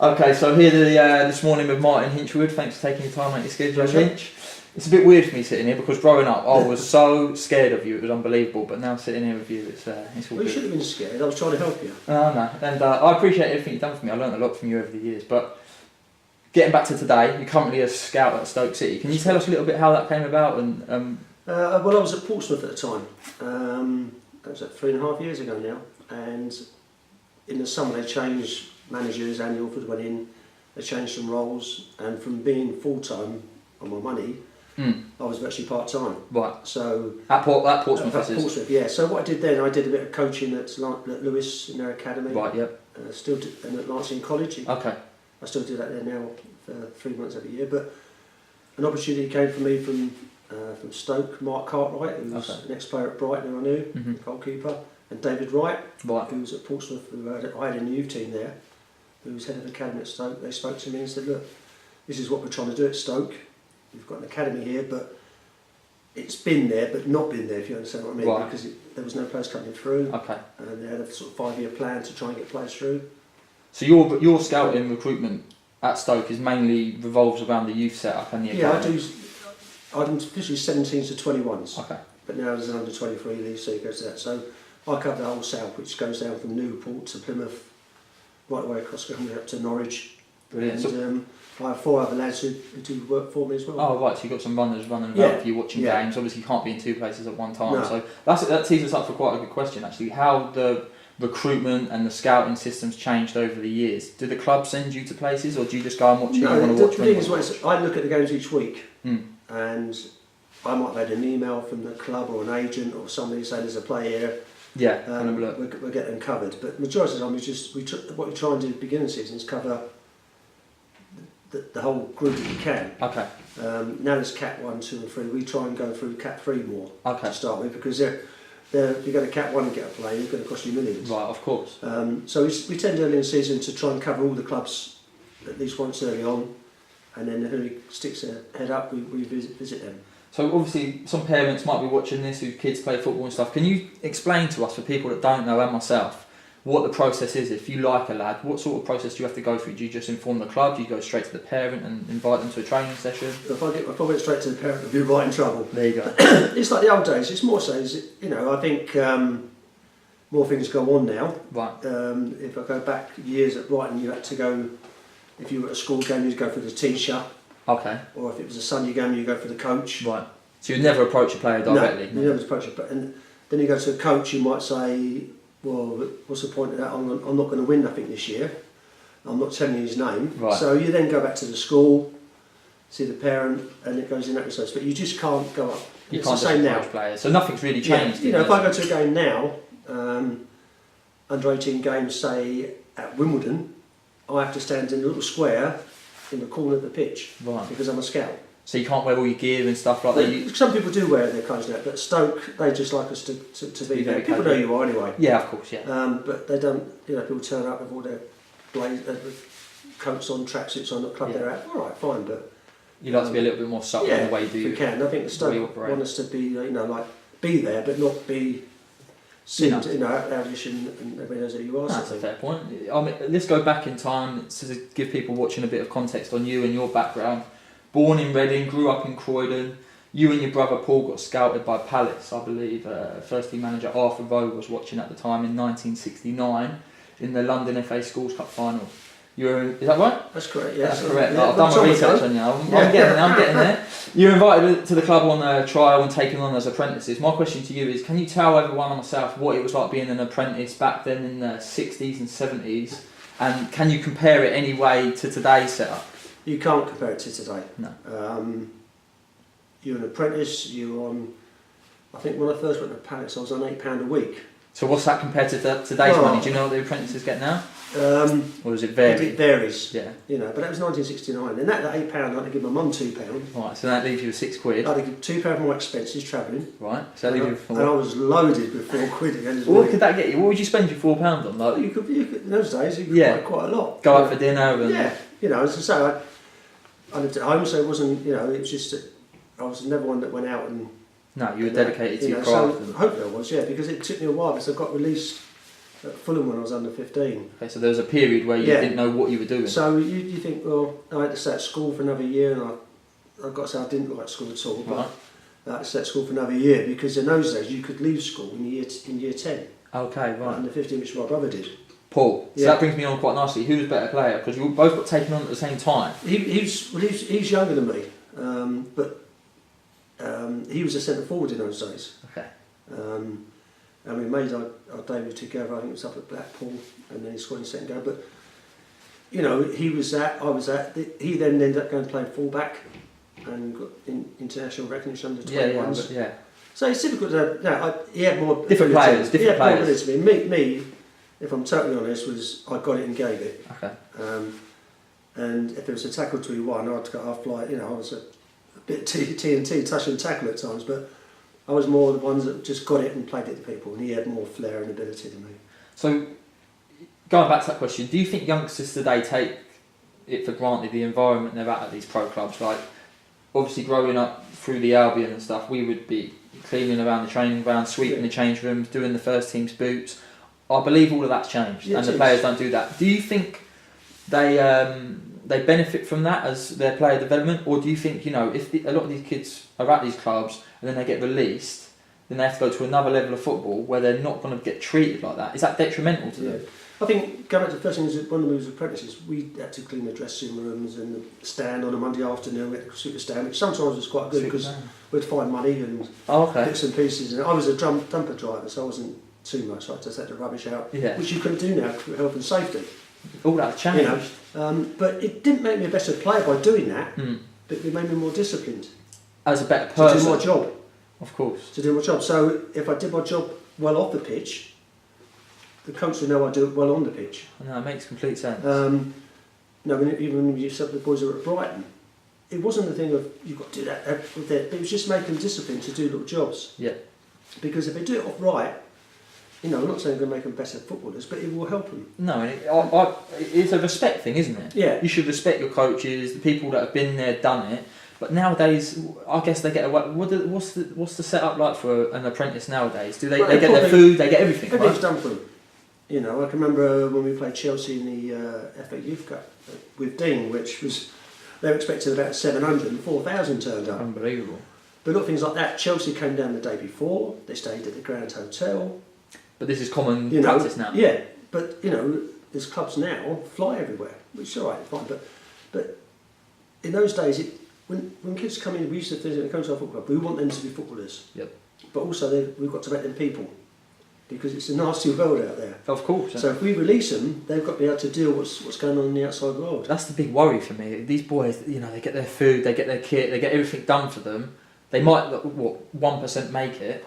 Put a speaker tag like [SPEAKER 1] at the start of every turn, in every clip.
[SPEAKER 1] Okay, so here this morning with Martin Hinshelwood. Thanks for taking your time out your schedule, Hinch. It's a bit weird for me sitting here because growing up I was so scared of you, it was unbelievable, but now sitting here with you, it's all
[SPEAKER 2] Well, you should have been scared, I was trying to help you.
[SPEAKER 1] No, and I appreciate everything you've done for me. I learned a lot from you over the years, but getting back to today, you're currently a scout at Stoke City. Can you tell us a little bit how that came about? And
[SPEAKER 2] Well, I was at Portsmouth at the time. That was 3.5 years ago now, and in the summer they changed managers. Andy Alford went in, they changed some roles, and from being full-time on my money, I was virtually part-time.
[SPEAKER 1] Right.
[SPEAKER 2] So
[SPEAKER 1] at Portsmouth.
[SPEAKER 2] At Portsmouth, yeah. So what I did then, I did a bit of coaching at Lewis in their academy.
[SPEAKER 1] Right. Yep.
[SPEAKER 2] And at Lancing College.
[SPEAKER 1] Okay.
[SPEAKER 2] I still do that there now for 3 months every year. But an opportunity came for me from Stoke, Mark Cartwright, who was an ex-player at Brighton, who I knew, goalkeeper, and David Wright, who was at Portsmouth, who I had a new team there, who was head of academy at Stoke. They spoke to me and said, look, this is what we're trying to do at Stoke. We've got an academy here, but it's been there, but not been there, if you understand what I mean, because there was no players coming through. Okay. And they had a sort of 5-year plan to try and get players through.
[SPEAKER 1] So your scouting recruitment at Stoke is mainly revolves around the youth setup and the academy?
[SPEAKER 2] Yeah, I'm officially 17s to 21s. Okay. But now there's an under 23 league, so it goes to that. So I cover the whole south, which goes down from Newport to Plymouth, right away across the country up to Norwich. Brilliant. And I have 4 other lads who do work for me as well.
[SPEAKER 1] Oh right, so you've got some runners running about for you watching games. Obviously you can't be in 2 places at one time. No. So that tees us up for quite a good question actually. How the recruitment and the scouting systems changed over the years. Do the club send you to places, or do you just go and watch it?
[SPEAKER 2] No, the thing is, I look at the games each week, and I might have had an email from the club or an agent or somebody saying there's a play here.
[SPEAKER 1] Yeah,
[SPEAKER 2] we'll get them covered. But majority of the time, what we try and do at the beginning of the season is cover the whole group that you can. Okay. Now there's Cat 1, 2 and 3. We try and go through Cat 3 more to start with, because if you go to Cat 1 and get a play, it's going to cost you millions.
[SPEAKER 1] Right, of course.
[SPEAKER 2] So we tend early in the season to try and cover all the clubs at least once early on, and then who sticks their head up, we visit them.
[SPEAKER 1] So obviously some parents might be watching this whose kids play football and stuff. Can you explain to us, for people that don't know and myself, what the process is? If you like a lad, what sort of process do you have to go through? Do you just inform the club? Do you go straight to the parent and invite them to a training session?
[SPEAKER 2] If I went straight to the parent, I'd be right in trouble.
[SPEAKER 1] There you go.
[SPEAKER 2] It's like the old days. It's more so, I think more things go on now. Right. If I go back years at Brighton, you had to go, if you were at a school game, you'd go for the teacher. Okay. Or if it was a Sunday game, you go for the coach. Right.
[SPEAKER 1] So you'd never approach a player directly?
[SPEAKER 2] No, you never approach a. And then you go to a coach, you might say, well, what's the point of that? I'm not going to win nothing this year. I'm not telling you his name. Right. So you then go back to the school, see the parent, and it goes in that respect. But you just can't go up.
[SPEAKER 1] You can't just approach players. So nothing's really changed.
[SPEAKER 2] Yeah, if I go to a game now, under 18 games, say at Wimbledon, I have to stand in a little square in the corner of the pitch, because I'm a scout.
[SPEAKER 1] So you can't wear all your gear and stuff like that?
[SPEAKER 2] Some people do wear their clothes now, but Stoke, they just like us to be there. People know you are anyway.
[SPEAKER 1] Yeah, of course, yeah.
[SPEAKER 2] But they don't, people turn up with all their coats on, tracksuits on, the club they're at. All right, fine, but...
[SPEAKER 1] You like to be a little bit more subtle in the way you do.
[SPEAKER 2] Yeah, if we can. I think the Stoke want us to be, be there, but not be... outlandish and everybody knows who you are.
[SPEAKER 1] That's a fair point. I mean, let's go back in time to give people watching a bit of context on you and your background. Born in Reading, grew up in Croydon. You and your brother Paul got scouted by Palace, I believe. First team manager Arthur Rowe was watching at the time in 1969 in the London FA Schools Cup final. Is that right?
[SPEAKER 2] That's correct, yeah.
[SPEAKER 1] That's correct. I've done my research on you. I'm getting there. You were invited to the club on a trial and taken on as apprentices. My question to you is, can you tell everyone and myself what it was like being an apprentice back then in the 60s and 70s? And can you compare it any way to today's setup?
[SPEAKER 2] You can't compare it to today.
[SPEAKER 1] No.
[SPEAKER 2] You're an apprentice, I think when I first went to Palace, I was on £8 a week.
[SPEAKER 1] So what's that compared to today's money? Do you know what the apprentices get now? Or does it vary?
[SPEAKER 2] It varies.
[SPEAKER 1] Yeah.
[SPEAKER 2] But that was 1969, and that £8 I had to give my mum £2.
[SPEAKER 1] Right, so that leaves you with £6.
[SPEAKER 2] I had to give £2 for my expenses travelling.
[SPEAKER 1] Right, so that leaves you with
[SPEAKER 2] £4. And I was loaded with £4 at the end of the
[SPEAKER 1] What
[SPEAKER 2] week.
[SPEAKER 1] could that get you? What would you spend your £4 on? Like,
[SPEAKER 2] you could in those days you could buy quite a lot.
[SPEAKER 1] Go out for dinner and
[SPEAKER 2] as I say, I lived at home, so it wasn't. It was just that I was never one that went out and.
[SPEAKER 1] No, you were dedicated to your craft.
[SPEAKER 2] So hopefully I was, because it took me a while, because I got released at Fulham when I was under 15.
[SPEAKER 1] Okay, so there was a period where you didn't know what you were doing.
[SPEAKER 2] So you think, well, I had to stay at school for another year, and I've got to say I didn't like school at all, but I had to stay at school for another year, because in those days you could leave school in year 10.
[SPEAKER 1] Okay, right.
[SPEAKER 2] Under 15, which my brother did.
[SPEAKER 1] Paul. So that brings me on quite nicely. Who was a better player? Because you both got taken on at the same time.
[SPEAKER 2] He's younger than me, but he was a centre forward in those days.
[SPEAKER 1] Okay.
[SPEAKER 2] And we made our debut together. I think it was up at Blackpool, and then he scored in the second goal. But you know, he was that, I was that. He then ended up going to play full-back and got international recognition under 21s.
[SPEAKER 1] Yeah.
[SPEAKER 2] So it's difficult to. He had more
[SPEAKER 1] different
[SPEAKER 2] ability.
[SPEAKER 1] players.
[SPEAKER 2] More ability to me, if I'm totally honest, was I got it and gave it.
[SPEAKER 1] Okay.
[SPEAKER 2] And if there was a tackle to be won, I'd go half like, you know, I was a bit TNT, touch and tackle at times, but I was more the ones that just got it and played it to people, and he had more flair and ability than me.
[SPEAKER 1] So, going back to that question, do you think youngsters today take it for granted, the environment they're at these pro clubs? Like, obviously growing up through the Albion and stuff, we would be cleaning around the training ground, sweeping the change rooms, doing the first team's boots. I believe all of that's changed, and the players don't do that. Do you think they benefit from that as their player development, or do you think, you know, if a lot of these kids are at these clubs and then they get released, then they have to go to another level of football where they're not going to get treated like that? Is that detrimental to them?
[SPEAKER 2] I think, going back to the first thing, is when we was apprentices, we had to clean the dressing rooms and the stand on a Monday afternoon. We had to sweep the stand, which sometimes was quite good because we'd find money and bits and pieces. And I was a dumper driver, so I wasn't too much. I just had the rubbish out, which you couldn't do now for health and safety.
[SPEAKER 1] All that's changed.
[SPEAKER 2] You know, but it didn't make me a better player by doing that, but it made me more disciplined.
[SPEAKER 1] As a better person.
[SPEAKER 2] To do my job.
[SPEAKER 1] Of course.
[SPEAKER 2] To do my job. So if I did my job well off the pitch, the coach would know I do it well on the pitch.
[SPEAKER 1] No, it makes complete sense.
[SPEAKER 2] Even when you said the boys were at Brighton, it wasn't the thing of you've got to do that. It was just making them disciplined to do little jobs.
[SPEAKER 1] Yeah.
[SPEAKER 2] Because if they do it off right, you know, I'm not saying it's going to make them better footballers, but it will help them.
[SPEAKER 1] No, it's a respect thing, isn't it?
[SPEAKER 2] Yeah.
[SPEAKER 1] You should respect your coaches, the people that have been there, done it. But nowadays, I guess they get away. What's the setup like for an apprentice nowadays? Do they get their food? They get everything.
[SPEAKER 2] Everything's done for them. You know, I can remember when we played Chelsea in the FA Youth Cup with Dean, which was they were expecting about 700 and 4,000 turned up.
[SPEAKER 1] Unbelievable.
[SPEAKER 2] But look, things like that. Chelsea came down the day before. They stayed at the Grand Hotel.
[SPEAKER 1] But this is common practice now.
[SPEAKER 2] Yeah, but you know, there's clubs now fly everywhere, which is all right, fine. But in those days, when kids come in, we used to think when they come to our football club, we want them to be footballers.
[SPEAKER 1] Yep.
[SPEAKER 2] But also, we've got to make them people, because it's a nasty world out there.
[SPEAKER 1] Of course. Yeah.
[SPEAKER 2] So if we release them, they've got to be able to deal with what's going on in the outside world.
[SPEAKER 1] That's the big worry for me. These boys, you know, they get their food, they get their kit, they get everything done for them. They might 1% make it.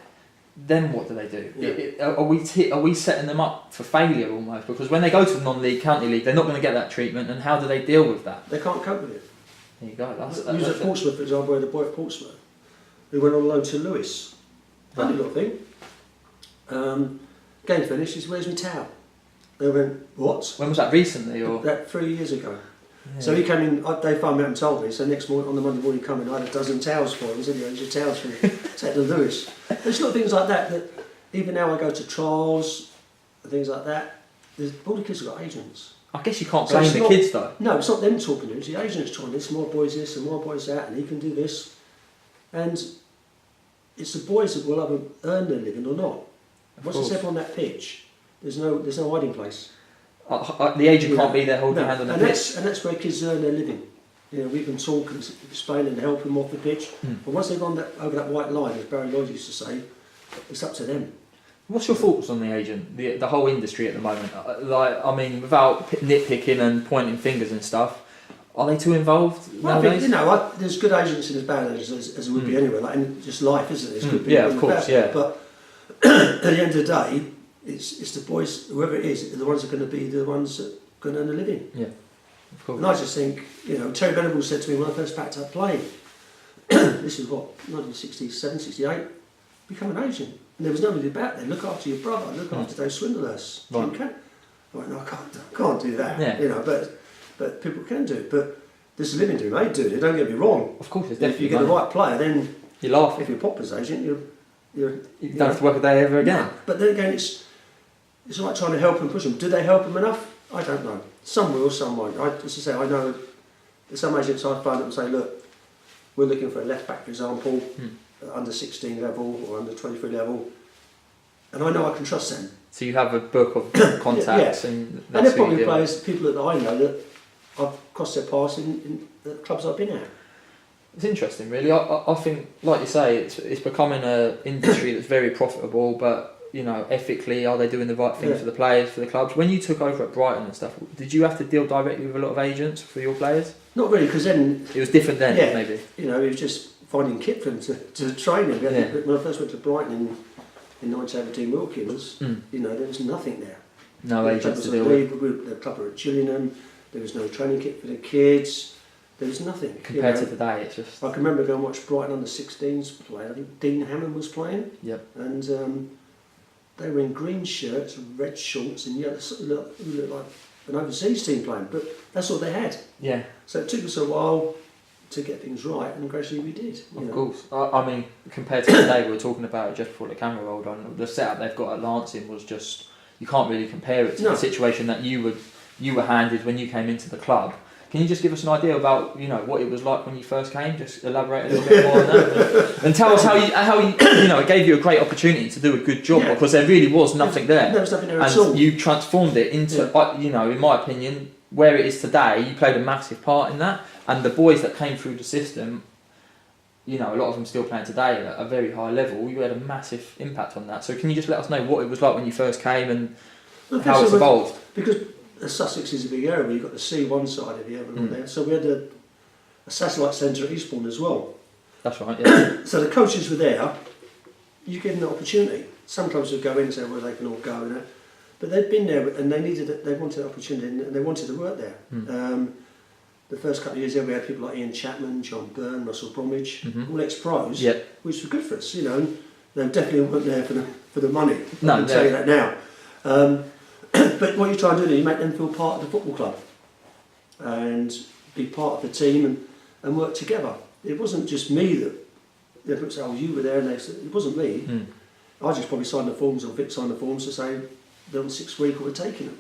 [SPEAKER 1] Then what do they do?
[SPEAKER 2] Yeah.
[SPEAKER 1] Are we setting them up for failure almost? Because when they go to the non-league, county league, they're not going to get that treatment. And how do they deal with that?
[SPEAKER 2] They can't cope with it.
[SPEAKER 1] There you go.
[SPEAKER 2] That's at Portsmouth, for example, the boy at Portsmouth who went on loan to Lewis. Funny little thing. Game finished. He said, "Where's my towel?" They went, "What?"
[SPEAKER 1] When was that? Recently, or
[SPEAKER 2] that 3 years ago?
[SPEAKER 1] Yeah.
[SPEAKER 2] So he came in. They phoned me up and told me. So next morning, on the Monday morning, he came in. I had a dozen towels for him. He said, "Here's your towels for me." Take to Lewis. There's little things like that even now I go to trials and things like that. All the kids have got agents.
[SPEAKER 1] I guess you can't blame the kids though.
[SPEAKER 2] No, it's not them talking to him. It's the agent's trying this. My boy's this and my boy's that, and he can do this. And it's the boys that will either earn their living or not. Once they step on that pitch, there's no hiding place.
[SPEAKER 1] The agent can't be there holding your hand on the pitch.
[SPEAKER 2] And that's where kids earn their living. You know, we can talk and explain and help them off the pitch. But once they've gone over that white line, as Barry Lloyd used to say, it's up to them.
[SPEAKER 1] What's your thoughts on the agent, the whole industry at the moment? Without nitpicking and pointing fingers and stuff, are they too involved nowadays?
[SPEAKER 2] I think, there's good agents and there's bad agents, as there would be anywhere. Like, and just life, isn't it? There's good people
[SPEAKER 1] of course,
[SPEAKER 2] bad. But at the end of the day, it's the boys, whoever it is, the ones that are going to be the ones that are going to earn a living.
[SPEAKER 1] Yeah, of course.
[SPEAKER 2] And I just think, Terry Venables said to me when I first backed up playing, this is 1967, 68, become an agent. And there was nobody about there. Look after your brother, look after those swindlers.
[SPEAKER 1] Right.
[SPEAKER 2] I went, no, I can't do that.
[SPEAKER 1] Yeah.
[SPEAKER 2] But people can do it. But there's a living to be made doing it, don't get me wrong.
[SPEAKER 1] Of course, it's
[SPEAKER 2] if you get the right player, then
[SPEAKER 1] you laugh.
[SPEAKER 2] If you're Popper's agent, you
[SPEAKER 1] don't have to work a day ever again.
[SPEAKER 2] No. But then again, it's like trying to help and push them. Do they help them enough? I don't know. Some will, some won't. As I say, I know some agents I phone up and say, look, we're looking for a left back, for example, under 16 level or under 23 level, and I know I can trust them.
[SPEAKER 1] So you have a book of contacts, and that's
[SPEAKER 2] and they're probably
[SPEAKER 1] who you deal with.
[SPEAKER 2] players, people that I know that I've crossed their paths in the clubs I've been at.
[SPEAKER 1] It's interesting, really. I think, like you say, it's becoming an industry that's very profitable, but ethically, are they doing the right thing for the players, for the clubs? When you took over at Brighton and stuff, did you have to deal directly with a lot of agents for your players?
[SPEAKER 2] Not really, because then
[SPEAKER 1] it was different then. Maybe
[SPEAKER 2] it was just finding kit for them to train them. When I first went to Brighton in 1917 Wilkins, there was nothing there.
[SPEAKER 1] No agents to deal with.
[SPEAKER 2] The club were at Gillingham. There was no training kit for the kids. There was nothing.
[SPEAKER 1] Compared to today, it's just.
[SPEAKER 2] I can remember going and watch Brighton under 16s play. I think Dean Hammond was playing.
[SPEAKER 1] Yep.
[SPEAKER 2] And they were in green shirts, red shorts, and yellow. Looked like an overseas team playing, but that's all they had.
[SPEAKER 1] Yeah.
[SPEAKER 2] So it took us a while to get things right, and gradually we did.
[SPEAKER 1] Of course. I mean, compared to today, we were talking about it just before the camera rolled on. The setup they've got at Lancing was just, you can't really compare it to the situation that you were handed when you came into the club. Can you just give us an idea about what it was like when you first came? Just elaborate a little bit more on that, and tell us how you it gave you a great opportunity to do a good job, because there really was nothing there.
[SPEAKER 2] There was nothing there at all.
[SPEAKER 1] And you transformed it into, in my opinion, where it is today. You played a massive part in that, and the boys that came through the system, a lot of them still playing today at a very high level. You had a massive impact on that. So can you just let us know what it was like when you first came and how it's evolved?
[SPEAKER 2] Because Sussex is a big area. You've got the sea one side of the area there. So we had a satellite centre at Eastbourne as well.
[SPEAKER 1] That's right, yeah.
[SPEAKER 2] So the coaches were there. You give them the opportunity. Some clubs would go in and say, well, they can all go in it. But they'd been there and they wanted an opportunity and they wanted to work there. The first couple of years there, we had people like Ian Chapman, John Byrne, Russell Bromwich, all ex-pros, which was good for us, and they definitely weren't there for the money. I can tell you that now. But what you try and do is you make them feel part of the football club and be part of the team and work together. It wasn't just me that they would say, oh, you were there, and they said, it wasn't me. I just probably signed the forms, or Vic signed the forms to say they're on 6 week or we're taking them.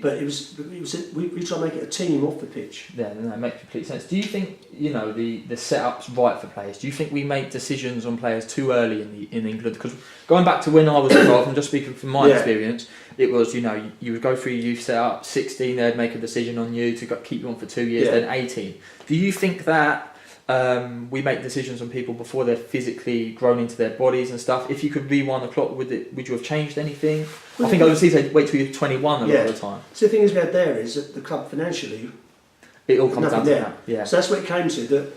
[SPEAKER 2] But we try to make it a team off the pitch.
[SPEAKER 1] Yeah, that makes complete sense. Do you think the setup's right for players? Do you think we make decisions on players too early in England? Because going back to when I was involved, and just speaking from my experience, it was you would go through your youth setup, 16, they'd make a decision on you to keep you on for 2 years, then 18. Do you think that we make decisions on people before they're physically grown into their bodies and stuff? If you could rewind the clock, would you have changed anything? I think overseas they wait till you're 21 a lot of the time.
[SPEAKER 2] So the thing is we had there is that the club financially,
[SPEAKER 1] it all comes down to that. Yeah.
[SPEAKER 2] So that's what it came to, that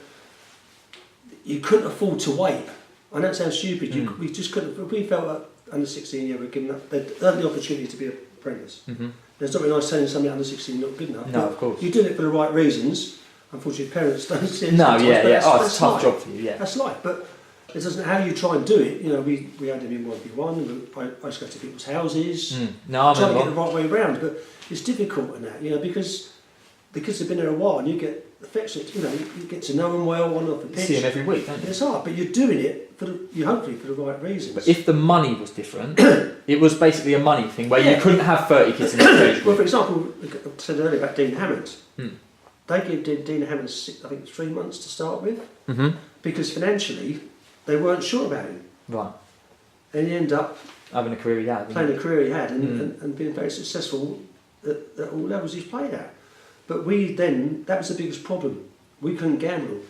[SPEAKER 2] you couldn't afford to wait. I know it sounds stupid. We just couldn't. If we felt like under 16, we're given up. They'd had the opportunity to be an apprentice. There's not really nice saying somebody under 16 not good enough.
[SPEAKER 1] No, of course.
[SPEAKER 2] You did it for the right reasons. Unfortunately, parents don't see it.
[SPEAKER 1] No, it's a tough job for you. Yeah,
[SPEAKER 2] that's life. But it doesn't. How you try and do it. We had them in 1v1. I used to go to people's houses.
[SPEAKER 1] No,
[SPEAKER 2] trying to get the right way around, but it's difficult in that. Because the kids have been there a while, and you get affectionate. You get to know them well on off the pitch.
[SPEAKER 1] See them every week, don't you?
[SPEAKER 2] It's hard, but you're doing it hopefully for the right reasons.
[SPEAKER 1] But if the money was different, it was basically a money thing where you couldn't have 30 kids in the stage.
[SPEAKER 2] Well, for example, I said earlier about Dean Hammond. They gave Dean Hammond, I think, 3 months to start with, because financially they weren't sure about him. Right. And he ended up
[SPEAKER 1] having a career he had,
[SPEAKER 2] playing a career he had, and being very successful at all levels he's played at. But that was the biggest problem. We couldn't gamble.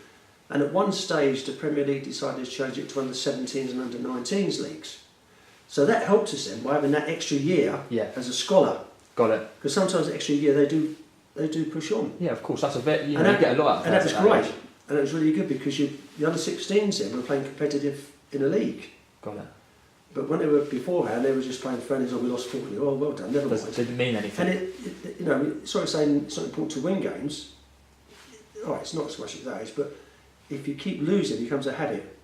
[SPEAKER 2] And at one stage, the Premier League decided to change it to under 17s and under 19s leagues. So that helped us then by having that extra year as a scholar.
[SPEAKER 1] Got it.
[SPEAKER 2] Because sometimes the extra year they do push on.
[SPEAKER 1] Yeah, of course. That's you get a lot out of that.
[SPEAKER 2] And that was great. Age. And it was really good because the under 16s then were playing competitive in a league.
[SPEAKER 1] Got it.
[SPEAKER 2] But when they were beforehand, they were just playing friendlies, we lost 40. Oh, well done, never mind.
[SPEAKER 1] It didn't mean anything.
[SPEAKER 2] And sort of saying it's not important to win games. All right, it's not so much at that age, but if you keep losing, it becomes a habit.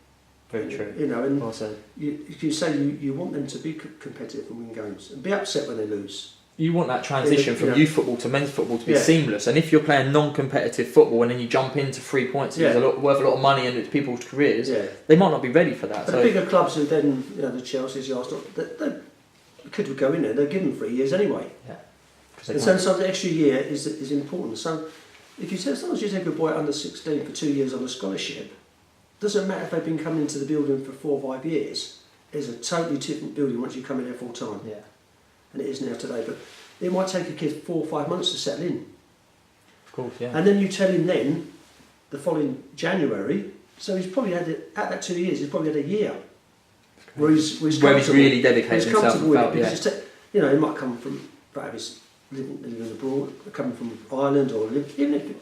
[SPEAKER 1] Very true.
[SPEAKER 2] And
[SPEAKER 1] also,
[SPEAKER 2] you say you want them to be competitive and win games and be upset when they lose.
[SPEAKER 1] You want that transition from youth football to men's football to be seamless. And if you're playing non-competitive football and then you jump into 3 points, it's worth a lot of money and it's people's careers, they might not be ready for that.
[SPEAKER 2] But the bigger clubs who then, the Chelseas, the Arsenal, kid would go in there, they'd give them 3 years anyway.
[SPEAKER 1] Yeah.
[SPEAKER 2] And so the extra year is important. So if you as long as you take a boy under 16 for 2 years on a scholarship, doesn't matter if they've been coming into the building for 4 or 5 years, it's a totally different building once you come in there full time.
[SPEAKER 1] Yeah.
[SPEAKER 2] And it is now today. But it might take a kid 4 or 5 months to settle in.
[SPEAKER 1] Of course, yeah.
[SPEAKER 2] And then you tell him then, the following January, so he's probably had it, at that 2 years, he's probably had a year. Where he's
[SPEAKER 1] really dedicated himself.
[SPEAKER 2] You know, he might come from, perhaps living abroad, coming from Ireland, or even if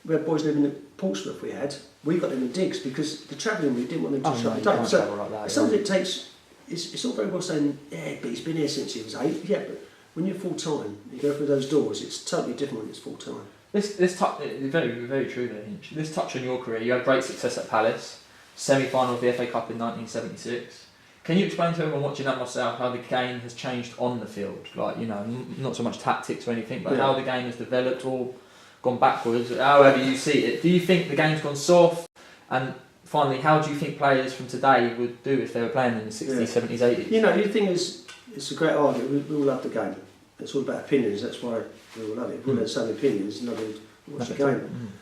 [SPEAKER 2] we had boys living in Portsmouth, we got them in digs because the travelling, we didn't want them to shut it down. So like sometimes it takes, it's all very well saying, yeah, but he's been here since he was 8. Yeah, but when you're full time, you go through those doors, it's totally different when it's full time.
[SPEAKER 1] This touch, very, very true there, Hinch. This touch on your career, you had great success at Palace, semi-final of the FA Cup in 1976. Can you explain to everyone watching that myself how the game has changed on the field? Like, you know, not so much tactics or anything, but how the game has developed or gone backwards, however you see it. Do you think the game's gone soft? And finally, how do you think players from today would do if they were playing in the 60s, 70s, 80s?
[SPEAKER 2] You know, the thing is, it's a great argument. We all love the game. It's all about opinions, that's why we all love it. If we all had the same opinions, nobody would watch the game.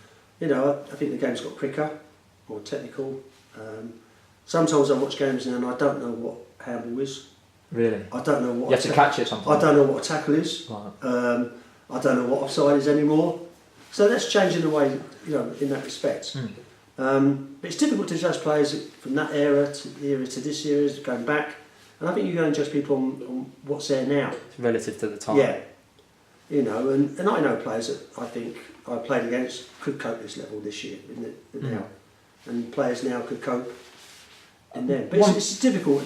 [SPEAKER 2] You know, I think the game's got quicker, more technical. Sometimes I watch games now and I don't know what handball is.
[SPEAKER 1] Really?
[SPEAKER 2] I don't know what...
[SPEAKER 1] You have to catch it sometimes.
[SPEAKER 2] I don't know what a tackle is.
[SPEAKER 1] Right.
[SPEAKER 2] I don't know what offside is anymore. So that's changing the way, you know, in that respect. But it's difficult to judge players from that era to the era to this era, going back. And I think you go and judge people on what's there now.
[SPEAKER 1] It's relative to the time.
[SPEAKER 2] Yeah. You know, and I know players that I think I played against could cope this level this year, now. And players now could cope in them. But it's difficult,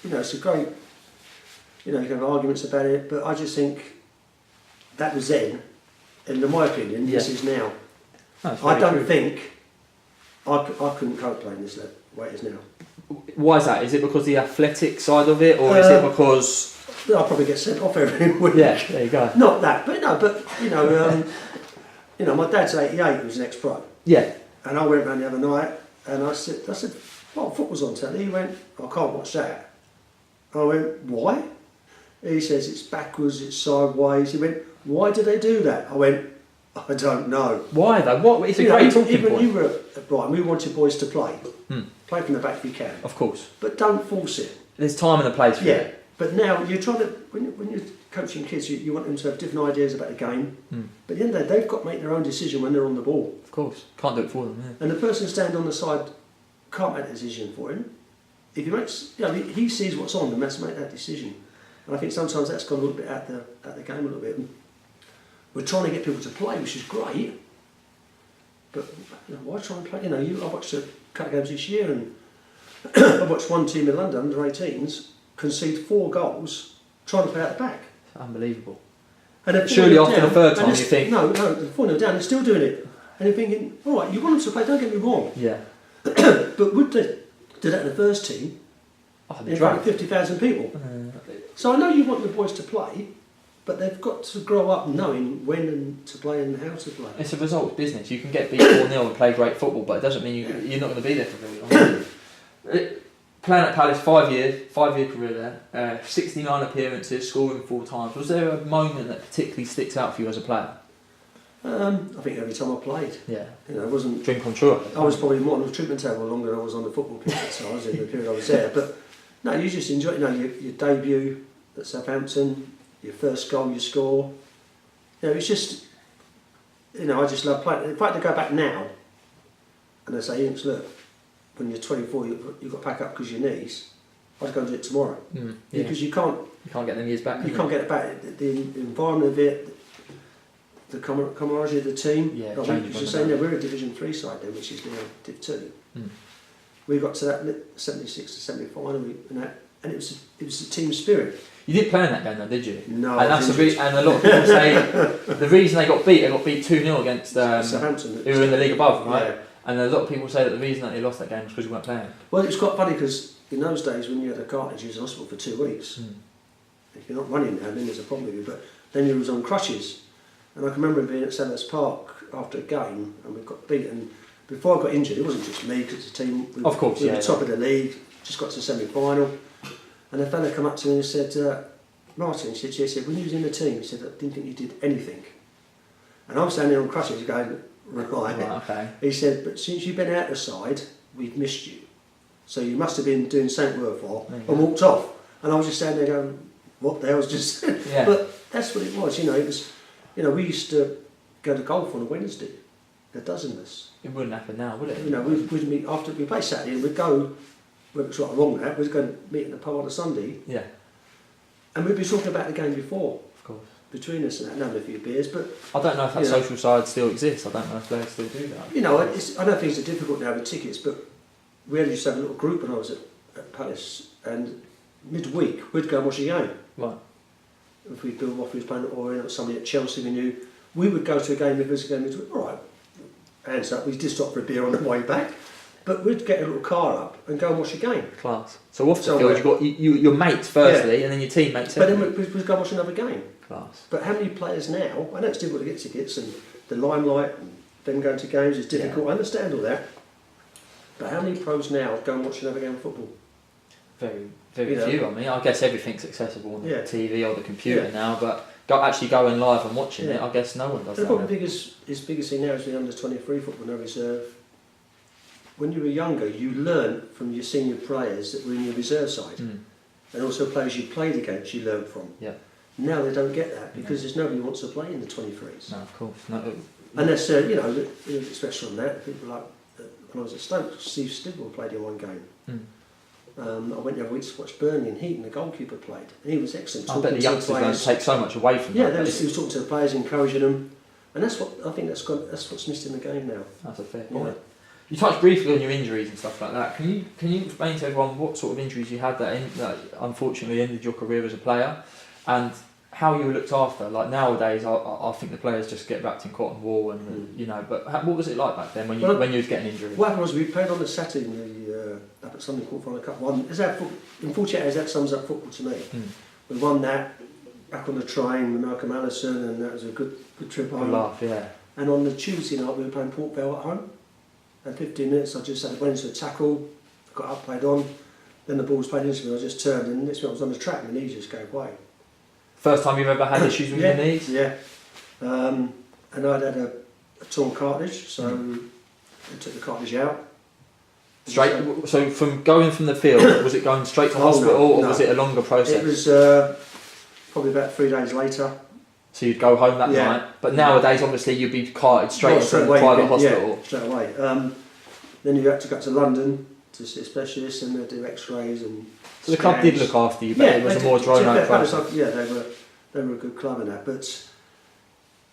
[SPEAKER 2] you know, it's a great, you know, you can have arguments about it, but I just think that was then, and in my opinion, this is now. I don't think I couldn't cope playing this way it is now.
[SPEAKER 1] Why is that? Is it because the athletic side of it, or is it because...
[SPEAKER 2] I'll probably get sent off every week.
[SPEAKER 1] Yeah, there you go.
[SPEAKER 2] Not that, but no, but, you know, my dad's 88, he was an ex-pro.
[SPEAKER 1] Yeah.
[SPEAKER 2] And I went round the other night, and I said, what football's on telly? He went, I can't watch that. I went, why? He says, it's backwards, it's sideways. He went, why do they do that? I went, I don't know.
[SPEAKER 1] Why though? What? It's a great talking point.
[SPEAKER 2] Even you were at Brighton, we wanted boys to play. Play from the back if you can.
[SPEAKER 1] Of course.
[SPEAKER 2] But don't force it.
[SPEAKER 1] There's time and a place for it.
[SPEAKER 2] But now you're trying to, when you're coaching kids, you want them to have different ideas about the game. But at the end of the day, they've got to make their own decision when they're on the ball.
[SPEAKER 1] Of course. Can't do it for them,
[SPEAKER 2] And the person standing on the side can't make that decision for him. If he makes, you know, he sees what's on and has to make that decision. And I think sometimes that's gone a little bit out the game a little bit. And we're trying to get people to play, which is great. But you know, why try and play? You know, I watched a couple of games this year, and I watched one team in London, under 18s, concede 4 goals trying to play out the back.
[SPEAKER 1] It's unbelievable.
[SPEAKER 2] And
[SPEAKER 1] surely after the third time you think...
[SPEAKER 2] No, they're 4-0 down, they're still doing it. And you're thinking, all right, you want them to play, don't get me wrong.
[SPEAKER 1] Yeah.
[SPEAKER 2] But would they do that in the first team? In front of 50,000 people. So I know you want the boys to play, but they've got to grow up knowing when and to play and how to play.
[SPEAKER 1] It's a results business. You can get beat 4-0 and play great football, but it doesn't mean you're not going to be there for very long. Playing at Palace, 5 year career there, 69 appearances, scoring 4 times. Was there a moment that particularly sticks out for you as a player?
[SPEAKER 2] I think every time I played.
[SPEAKER 1] Yeah.
[SPEAKER 2] You know, it wasn't...
[SPEAKER 1] Dream come true.
[SPEAKER 2] I was probably more on the treatment table longer than I was on the football pitch at times in the period I was there. But no, you just enjoy, you know, your debut at Southampton, your first goal you score. You know, it's just, you know, I just love playing. In fact, I go back now and they say, look, when you're 24, you've got to pack up because of your knees. I'd go and do it tomorrow. Because you can't get them years back. You can't get it back. The environment of it, the camaraderie of the team. Yeah, like we're a Division 3 side then, which is now Div 2. We got to that 76 to 75, and it was a team spirit.
[SPEAKER 1] You didn't play in that game though, did you?
[SPEAKER 2] No.
[SPEAKER 1] And that's and a lot of people say the reason they got beat 2-0 against
[SPEAKER 2] Southampton,
[SPEAKER 1] who were in the league above, right?
[SPEAKER 2] Yeah.
[SPEAKER 1] And a lot of people say that the reason that they lost that game was because you weren't playing.
[SPEAKER 2] Well, it's quite funny because in those days when you had a cartilage, you was in hospital for 2 weeks. If you're not running now, then there's a problem with you. But then you was on crutches. And I can remember being at Sellers Park after a game and we got beaten. Before I got injured, it wasn't just me because the team, we were top of the league, just got to the semi-final. And a fella come up to me and said, Martin said, she said, when you was in the team, he said, I didn't think you did anything. And I'm standing on crutches going, right.
[SPEAKER 1] Okay.
[SPEAKER 2] He said, but since you've been out the side, we've missed you. So you must have been doing something worthwhile and walked off. And I was just standing there going, what the hell's just said?
[SPEAKER 1] Yeah.
[SPEAKER 2] But that's what it was, it was, we used to go to golf on a Wednesday, a dozen of us.
[SPEAKER 1] It wouldn't happen now, would it?
[SPEAKER 2] We'd meet after we play Saturday, and we'd go, whether it's right or wrong now, we'd go and meet in the pub on a Sunday.
[SPEAKER 1] Yeah.
[SPEAKER 2] And we'd be talking about the game before.
[SPEAKER 1] Of course.
[SPEAKER 2] Between us and that, having a few beers, but...
[SPEAKER 1] I don't know if that social side still exists. I don't know if players still do that.
[SPEAKER 2] I know things are difficult now with tickets, but we used to have a little group when I was at Palace, and midweek we'd go and watch a game.
[SPEAKER 1] Right.
[SPEAKER 2] If Bill Waffley was playing or somebody at Chelsea we knew, we would go to a game if it was a game midweek. All right, hands up, we did stop for a beer on the way back, but we'd get a little car up and go and watch a game.
[SPEAKER 1] Class. So off the field, you've got your mates firstly, and then your teammates secondly.
[SPEAKER 2] But then we'd go and watch another game.
[SPEAKER 1] Class.
[SPEAKER 2] But how many players now, I know it's difficult to get tickets and the limelight and them going to games is difficult, I understand all that, but how many pros now go and watch another game of football?
[SPEAKER 1] Very, very few. I mean, I guess everything's accessible on the TV or the computer now, but actually going live and watching it, I guess no one does that.
[SPEAKER 2] The biggest thing now is the under-23 football, no reserve. When you were younger, you learned from your senior players that were in your reserve side, and also players you played against you learned from.
[SPEAKER 1] Yeah.
[SPEAKER 2] Now they don't get that because there's nobody who wants to play in the 23s.
[SPEAKER 1] No, of course. No.
[SPEAKER 2] Unless, especially on that, people like, when I was at Stoke, Steve Stigwell played in one game. I went the other week to watch Burnley and Heaton, the goalkeeper played, and he was excellent.
[SPEAKER 1] I bet the youngsters don't take so much away from that.
[SPEAKER 2] Yeah, he was talking to the players, encouraging them, and that's what I think that's what's missed in the game now.
[SPEAKER 1] That's a fair point. You touched briefly on your injuries and stuff like that. Can you explain to everyone what sort of injuries you had that unfortunately ended your career as a player, and how you were looked after? Like nowadays, I think the players just get wrapped in cotton wool, and but what was it like back then when you was getting injured?
[SPEAKER 2] What happened was we played on the Saturday up at Sunday Quarterfinal Cup. In 48 hours, that sums up football to me. We won that back on the train with Malcolm Allison, and that was a good trip home.
[SPEAKER 1] Laugh, yeah.
[SPEAKER 2] And on the Tuesday night, we were playing Port Vale at home. And 15 minutes, I just went into a tackle, got up, played on. Then the ball was played into me, I just turned, and next minute I was on the track, and my knees just gave way.
[SPEAKER 1] First time you've ever had issues with your knees?
[SPEAKER 2] Yeah. And I'd had a torn cartilage, so they took the cartilage out.
[SPEAKER 1] So from going from the field, was it going straight to hospital, or was it a longer process?
[SPEAKER 2] It was probably about 3 days later.
[SPEAKER 1] So you'd go home that night, but nowadays obviously you'd be carted straight into a private hospital.
[SPEAKER 2] Yeah, straight away. Then you had to go to London to see a specialist, and they'd do X-rays and.
[SPEAKER 1] So the club did look after you, but it was a more drawn out process.
[SPEAKER 2] Yeah, they were a good club in that. But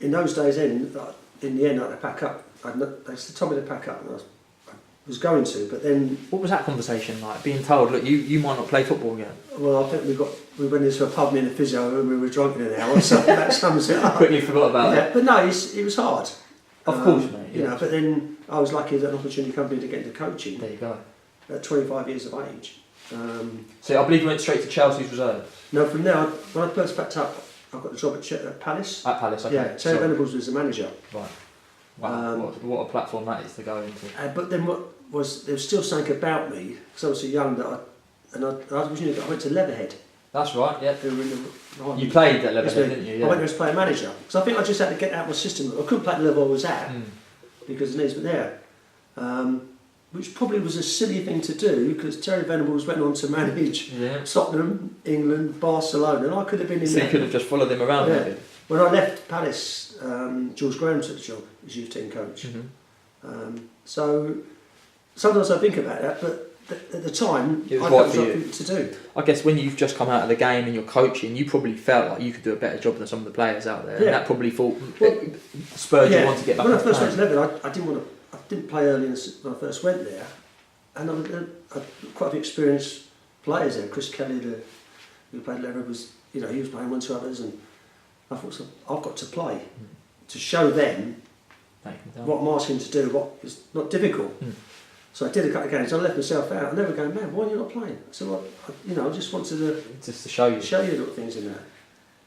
[SPEAKER 2] in those days, in the end, I had to pack up. They told me to pack up, and I was going to, but then.
[SPEAKER 1] What was that conversation like? Being told, look, you might not play football again.
[SPEAKER 2] Well, I think we went into a pub, me and the physio, and we were drunk in an hour, so that sums it up.
[SPEAKER 1] Quickly forgot about it.
[SPEAKER 2] But no, it was hard.
[SPEAKER 1] Of course, mate.
[SPEAKER 2] But then I was lucky that an opportunity company to get into coaching.
[SPEAKER 1] There you go.
[SPEAKER 2] At 25 years of age.
[SPEAKER 1] So I believe you went straight to Chelsea's reserves.
[SPEAKER 2] No, from there, when I first packed up, I got the job at Palace.
[SPEAKER 1] At Palace, okay.
[SPEAKER 2] Yeah, Terry Venables was the manager.
[SPEAKER 1] Right. Wow, what a platform that is to go into.
[SPEAKER 2] But then there was still something about me, because I was so young that I went to Leatherhead.
[SPEAKER 1] That's right, yeah. You played at Leatherhead, didn't you? Yeah.
[SPEAKER 2] I went there as player manager, because I think I just had to get out of my system. I couldn't play at the level I was at, because the knees were there. Which probably was a silly thing to do, because Terry Venables went on to manage Tottenham, England, Barcelona, and I could have been in there.
[SPEAKER 1] So you could have just followed him around, maybe?
[SPEAKER 2] When I left Palace, George Graham took the job as youth team coach. So sometimes I think about that, but at the time,
[SPEAKER 1] it was
[SPEAKER 2] I
[SPEAKER 1] right for
[SPEAKER 2] thought it
[SPEAKER 1] you
[SPEAKER 2] was right to do.
[SPEAKER 1] I guess when you've just come out of the game and you're coaching, you probably felt like you could do a better job than some of the players out there, and that probably spurred you on to get back.
[SPEAKER 2] When I first went to Leatherhead, I didn't play early when I first went there, and I had quite a few experienced players there. Chris Kelly, who played Leatherhead, he was playing 1 2 others, and I thought, so I've got to play to show them what I'm asking to do, what is not difficult. So I did a couple of games. I left myself out, and they were going, "Man, why are you not playing?" I said, "Well, I just wanted to
[SPEAKER 1] show you
[SPEAKER 2] little things in that."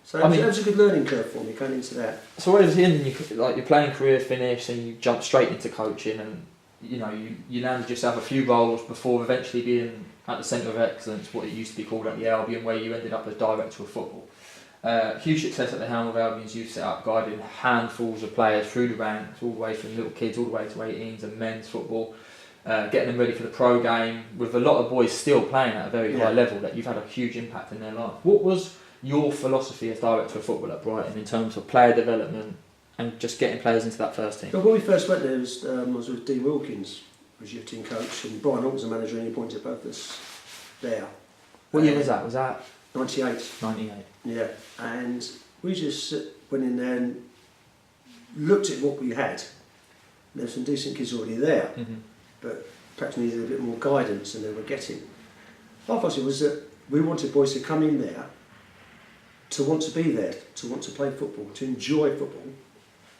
[SPEAKER 2] So it was a good learning curve for me going into that.
[SPEAKER 1] So where was the end? Your playing career finished, and you jumped straight into coaching, and you landed yourself a few roles before eventually being at the centre of excellence, what it used to be called at the Albion, where you ended up as director of football. Huge success at the Hove Albion's youth set up, guiding handfuls of players through the ranks, all the way from little kids all the way to 18s and men's football, getting them ready for the pro game, with a lot of boys still playing at a very high level, that you've had a huge impact in their life. What was your philosophy as director of football at Brighton in terms of player development and just getting players into that first team?
[SPEAKER 2] Well, when we first went there, I was with Dean Wilkins, who was youth team coach, and Brian Holt was the manager, and he appointed both of us there.
[SPEAKER 1] What year was that? Was that
[SPEAKER 2] 98?
[SPEAKER 1] 98.
[SPEAKER 2] Yeah, and we just went in there and looked at what we had. There were some decent kids already there, but perhaps needed a bit more guidance than they were getting. Our philosophy was that we wanted boys to come in there to want to be there, to want to play football, to enjoy football,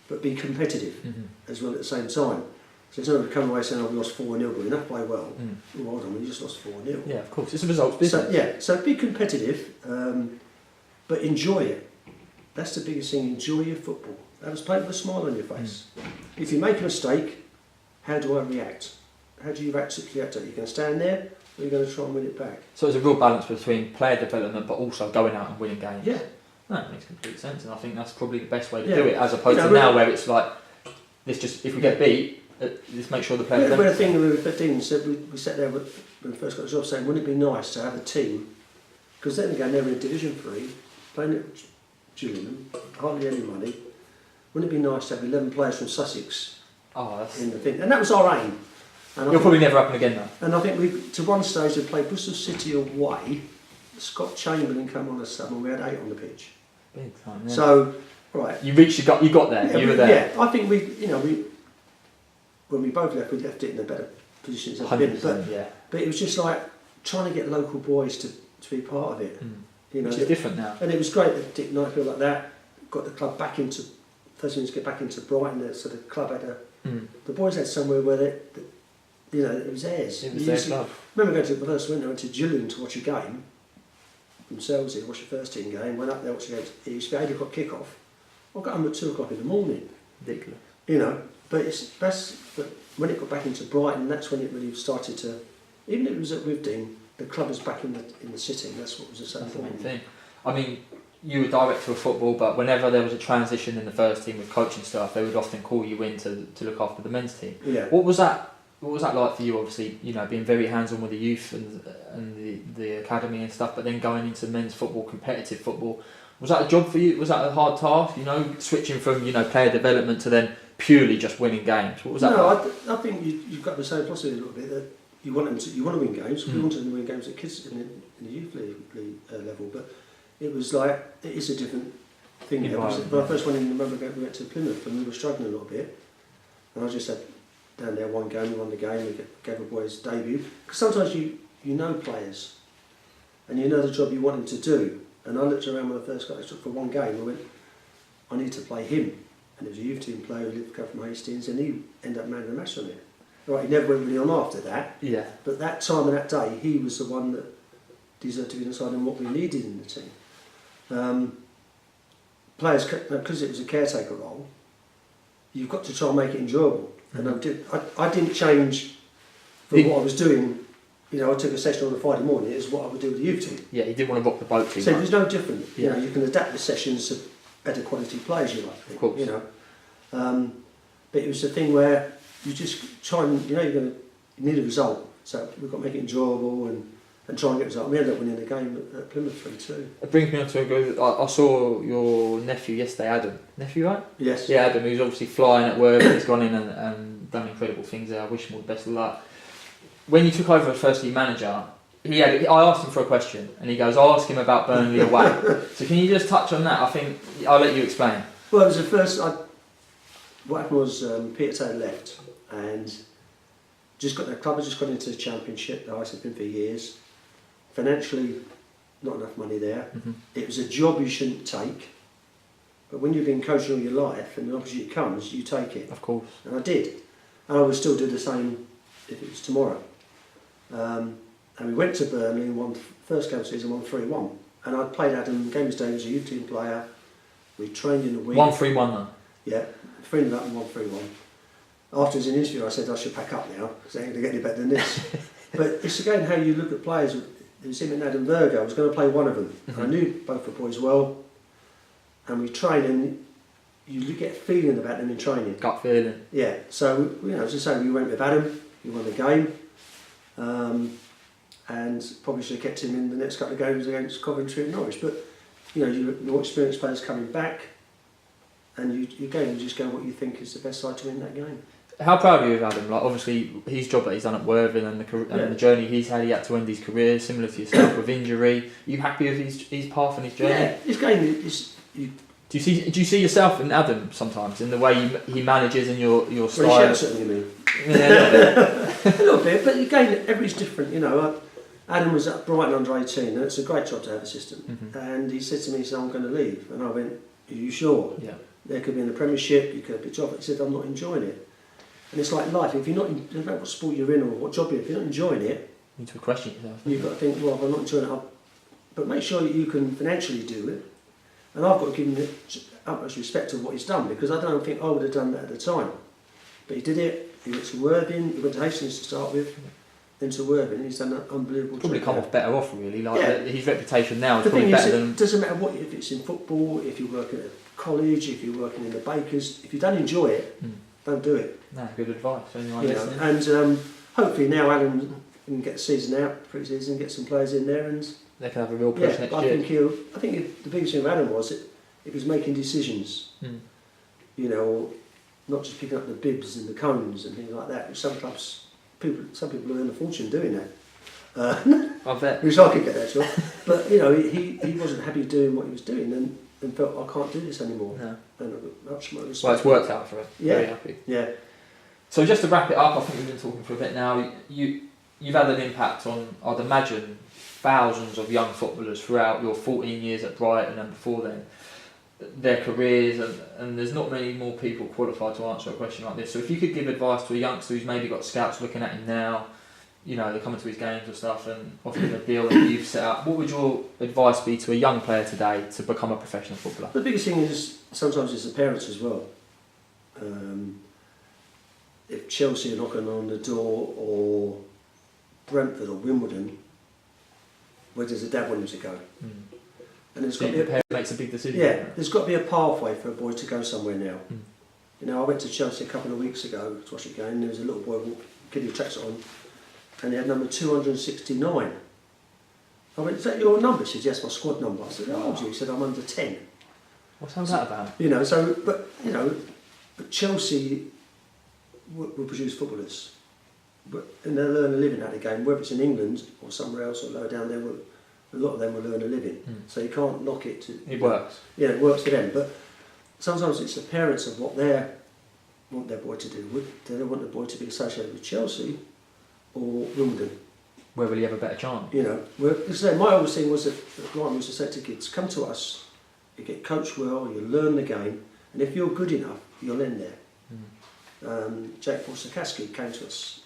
[SPEAKER 2] but be competitive as well at the same time. So it's not going to come away saying, oh, we lost 4-0, but we didn't play well. Well, hold on, we just lost 4-0.
[SPEAKER 1] Yeah, of course, it's a results business.
[SPEAKER 2] So be competitive, but enjoy it. That's the biggest thing, enjoy your football. Have us play with a smile on your face. If you make a mistake, how do I react? How do you react to it? You're going to stand there, or you're going to try and win it back?
[SPEAKER 1] So there's a real balance between player development but also going out and winning games.
[SPEAKER 2] Yeah.
[SPEAKER 1] That makes complete sense, and I think that's probably the best way to do it, as opposed to now where it's like, if we get beat, let's make sure the players...
[SPEAKER 2] We had a thing with Dean, said we sat there when we first got the job saying, wouldn't it be nice to have a team, because then again they were in Division 3, playing at Gillingham, hardly any money, wouldn't it be nice to have 11 players from Sussex in the thing? And that was our aim. And
[SPEAKER 1] You'll probably never happen again though.
[SPEAKER 2] And I think we, to one stage, we played Bristol City away, Scott Chamberlain came on a sub and we had 8 on the pitch.
[SPEAKER 1] Big time, yeah.
[SPEAKER 2] So, right.
[SPEAKER 1] You got there, you were there.
[SPEAKER 2] Yeah, I think when we both left, we left it in a better position as ever been. But it was just like trying to get local boys to be part of it.
[SPEAKER 1] Which is different now.
[SPEAKER 2] And it was great that Dick Knight feel like that, got the club back into, first thing was to get back into Brighton, so the club had the boys had somewhere where it was theirs.
[SPEAKER 1] It was their club.
[SPEAKER 2] I remember going to the first winter, went to Gillingham to watch a game from Selsey, watch the first team game, went up there, watched the game. It used to be 8 o'clock kick-off. I got home at 2 o'clock in the morning.
[SPEAKER 1] Ridiculous.
[SPEAKER 2] But when it got back into Brighton, that's when it really started to, even if it was at Withdean, the club was back in the city. That's what was the
[SPEAKER 1] main thing. I mean, you were director of football, but whenever there was a transition in the first team with coaching staff, they would often call you in to look after the men's team.
[SPEAKER 2] Yeah.
[SPEAKER 1] What was that like for you? Obviously, being very hands-on with the youth and the academy and stuff, but then going into men's football, competitive football. Was that a job for you? Was that a hard task? Switching from player development to then purely just winning games. What was that?
[SPEAKER 2] No, I think you've got the same philosophy a little bit that you want to win games. We wanted them to win games at kids in the youth league level, but it was like it is a different thing. When I first went in, I remember we went to Plymouth and we were struggling a little bit, and I just had down there one game, we won the game, we gave a boys debut. Because sometimes you know players, and you know the job you want him to do. And I looked around when I first got for one game, I went, I need to play him. And it was a youth team player who lived from Hastings, and he ended up manning the match on it. Right, he never went really on after that. Yeah. But that time and that day, he was the one that deserved to be deciding what we needed in the team. Players, because it was a caretaker role, you've got to try and make it enjoyable. And I didn't change from what I was doing. I took a session on a Friday morning. It was what I would do with the youth team.
[SPEAKER 1] Yeah, you didn't want to rock the boat too much.
[SPEAKER 2] So it was no different. You can adapt the sessions to better quality players, you like.
[SPEAKER 1] Of course.
[SPEAKER 2] But it was a thing where you just try and, you need a result. So we've got to make it enjoyable and try and get a result. We ended up winning the game at Plymouth 3-2. It
[SPEAKER 1] brings me on to a go. I saw your nephew yesterday, Adam. Nephew, right?
[SPEAKER 2] Yes.
[SPEAKER 1] Yeah, Adam, who's obviously flying at work. He's gone in and done incredible things there. I wish him all the best of luck. When you took over as first team manager, I asked him for a question, and he goes, "I'll ask him about Burnley away." So can you just touch on that? I think I'll let you explain.
[SPEAKER 2] Well, it was the first. What happened was Peter Taylor left, and the club had just got into the Championship. The highest it's been for years. Financially, not enough money there. It was a job you shouldn't take, but when you've been coaching all your life and the opportunity comes, you take it.
[SPEAKER 1] Of course.
[SPEAKER 2] And I did, and I would still do the same if it was tomorrow. And we went to Burnley and won first game of the season, won 3-1. And I'd played Adam, game his day as a youth team player. We trained in a week.
[SPEAKER 1] 1-3-1 then?
[SPEAKER 2] Yeah, 3-0 up and 1-3-1. After his interview, I said I should pack up now because I ain't going to get any better than this. But it's again how you look at players. It was him and Adam Virgo. I was going to play one of them. I knew both the boys well. and we train, and you get a feeling about them in training.
[SPEAKER 1] Gut feeling.
[SPEAKER 2] Yeah, so, as I say, we went with Adam, he won the game, and probably should have kept him in the next couple of games against Coventry and Norwich, but, your experienced players coming back, and you just go what you think is the best side to win that game.
[SPEAKER 1] How proud are you of Adam? Like, obviously, his job that he's done at Worthing and the journey he's had, he had to end his career, similar to yourself, with injury. Are you happy with his path and his journey?
[SPEAKER 2] Yeah, his game is...
[SPEAKER 1] Do you see yourself in Adam sometimes, in the way he manages and your style?
[SPEAKER 2] Well, he shouts at me, you mean?
[SPEAKER 1] Yeah,
[SPEAKER 2] a little bit, but again, everybody's different, Adam was at Brighton under 18, and it's a great job to have assistant. And he said to me, I'm going to leave. And I went, are you sure?
[SPEAKER 1] Yeah.
[SPEAKER 2] There could be in the Premiership, you could have a job. He said, I'm not enjoying it. And it's like life, if you're not, no matter what sport you're in or what job you're in, if you're not enjoying it,
[SPEAKER 1] you need to question yourself.
[SPEAKER 2] You've got to think, well, if I'm not enjoying it, but make sure that you can financially do it. And I've got to give him utmost respect of what he's done, because I don't think I would have done that at the time. But he did it, he went to Worthing, he went to Hastings to start with, then to Worthing, he's done an unbelievable job.
[SPEAKER 1] Probably come off better off, really. His reputation now is probably better than...
[SPEAKER 2] It doesn't matter what, if it's in football, if you're working at college, if you're working in the bakers, if you don't enjoy it, don't do it.
[SPEAKER 1] No, good advice. Listening.
[SPEAKER 2] And hopefully now Alan can get the season out, pre-season, get some players in there, and
[SPEAKER 1] they can have a real push next year.
[SPEAKER 2] I think the biggest thing with Adam was that it was making decisions. Not just picking up the bibs and the cones and things like that. Which some people earn a fortune doing that.
[SPEAKER 1] I bet.
[SPEAKER 2] Which I could get that job. But he wasn't happy doing what he was doing, and felt, I can't do this anymore.
[SPEAKER 1] No.
[SPEAKER 2] And much more respect.
[SPEAKER 1] Well, it's worked out for him.
[SPEAKER 2] Yeah.
[SPEAKER 1] Very happy.
[SPEAKER 2] Yeah.
[SPEAKER 1] So just to wrap it up, I think we've been talking for a bit now. You've had an impact on, I'd imagine, thousands of young footballers throughout your 14 years at Brighton and before then, their careers, and there's not many more people qualified to answer a question like this. So if you could give advice to a youngster who's maybe got scouts looking at him now, they're coming to his games and stuff and offering a deal that you've set up, what would your advice be to a young player today to become a professional footballer?
[SPEAKER 2] The biggest thing is sometimes it's the parents as well. If Chelsea are knocking on the door, or Brentford or Wimbledon, where does the dad want him to go? And there's got to be
[SPEAKER 1] parent makes a big decision.
[SPEAKER 2] Yeah, there's got to be a pathway for a boy to go somewhere now. I went to Chelsea a couple of weeks ago to watch a game, and there was a little boy with kiddie tracks on, and he had number 269. I went, is that your number? She said, yes, my squad number. I said, how old are you? He said, I'm under 10.
[SPEAKER 1] What's that about?
[SPEAKER 2] But Chelsea will produce footballers, and they'll learn a living out of the game, whether it's in England or somewhere else or lower down there. A lot of them will learn a living, so you can't knock it.
[SPEAKER 1] It works.
[SPEAKER 2] Yeah, it works for them, but sometimes it's the parents of what they want their boy to do. They don't want the boy to be associated with Chelsea or Wimbledon.
[SPEAKER 1] Where will he have a better chance?
[SPEAKER 2] My always thing was that Brighton used to say to kids, come to us, you get coached well, you learn the game, and if you're good enough, you'll end there. Jake Forsakaski came to us,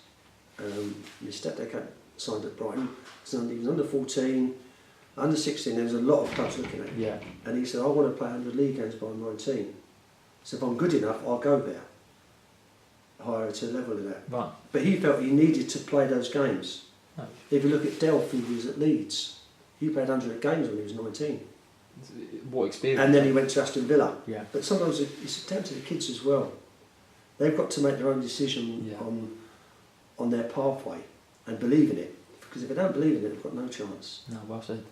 [SPEAKER 2] his stepdad signed at Brighton, he was under 14, under 16, there was a lot of clubs looking at him.
[SPEAKER 1] Yeah.
[SPEAKER 2] And he said, I want to play 100 league games by 19. So if I'm good enough, I'll go there. Higher to the level of that.
[SPEAKER 1] Right.
[SPEAKER 2] But he felt he needed to play those games.
[SPEAKER 1] No.
[SPEAKER 2] If you look at Delph, who was at Leeds, he played 100 games when he was 19.
[SPEAKER 1] What experience?
[SPEAKER 2] And then he went to Aston Villa.
[SPEAKER 1] Yeah.
[SPEAKER 2] But sometimes it's down to the kids as well. They've got to make their own decision on their pathway and believe in it. Because if they don't believe in it, they've got no chance.
[SPEAKER 1] No, well said.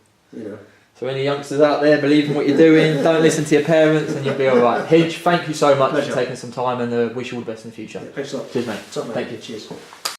[SPEAKER 2] So
[SPEAKER 1] any youngsters out there, believe in what you're doing, don't listen to your parents, and you'll be alright. Hinch, thank you so much for taking some time, and wish you all the best in the future.
[SPEAKER 2] Yeah, thanks a lot.
[SPEAKER 1] Cheers, mate.
[SPEAKER 2] Top, mate.
[SPEAKER 1] Thank you.
[SPEAKER 2] Cheers.